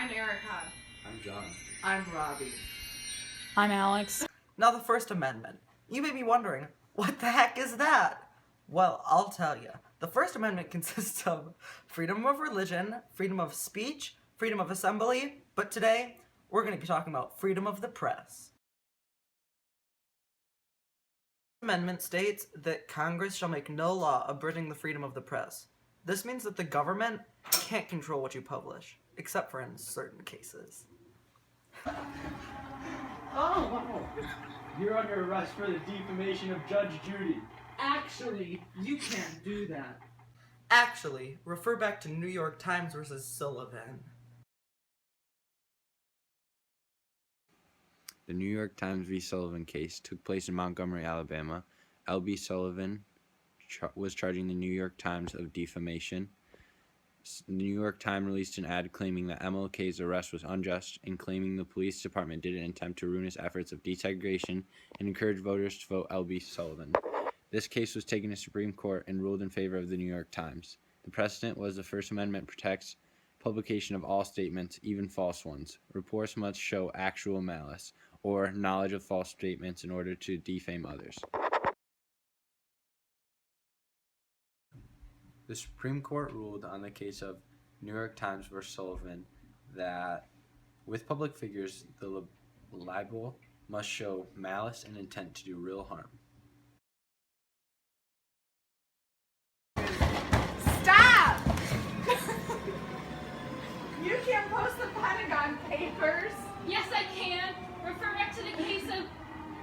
I'm Erica. I'm John. I'm Robbie. I'm Alex. Now the First Amendment. You may be wondering, what the heck is that? Well, I'll tell you. The First Amendment consists of freedom of religion, freedom of speech, freedom of assembly, but today we're going to be talking about freedom of the press. The amendment states that Congress shall make no law abridging the freedom of the press. This means that the government can't control what you publish, except for in certain cases. Oh, wow. You're under arrest for the defamation of Judge Judy. Actually, you can't do that. Actually, refer back to New York Times versus Sullivan. The New York Times v. Sullivan case took place in Montgomery, Alabama. L.B. Sullivan was charging the New York Times of defamation. The New York Times released an ad claiming that MLK's arrest was unjust and claiming the police department did an attempt to ruin his efforts of desegregation and encourage voters to vote L.B. Sullivan. This case was taken to Supreme Court and ruled in favor of the New York Times. The precedent was the First Amendment protects publication of all statements, even false ones. Reports must show actual malice or knowledge of false statements in order to defame others. The Supreme Court ruled on the case of New York Times v. Sullivan that with public figures, the libel must show malice and intent to do real harm. Stop! You can't post the Pentagon Papers. Yes, I can. Refer back to the case of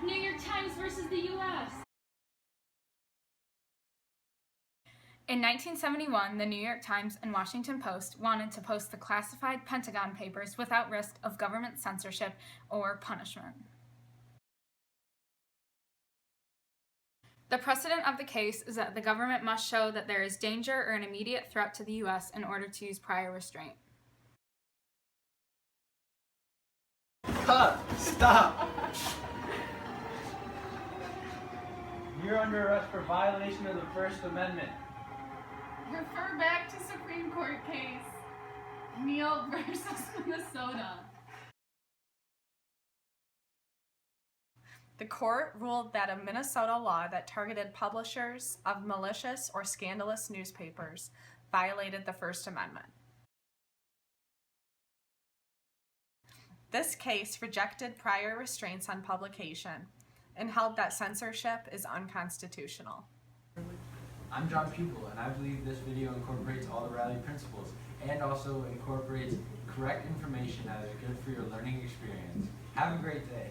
New York Times versus the U.S. In 1971, the New York Times and Washington Post wanted to post the classified Pentagon Papers without risk of government censorship or punishment. The precedent of the case is that the government must show that there is danger or an immediate threat to the U.S. in order to use prior restraint. Stop! You're under arrest for violation of the First Amendment. Refer back to Supreme Court case Neal versus Minnesota. The court ruled that a Minnesota law that targeted publishers of malicious or scandalous newspapers violated the First Amendment. This case rejected prior restraints on publication and held that censorship is unconstitutional. I'm John Pupil, and I believe this video incorporates all the Rally principles and also incorporates correct information that is good for your learning experience. Have a great day.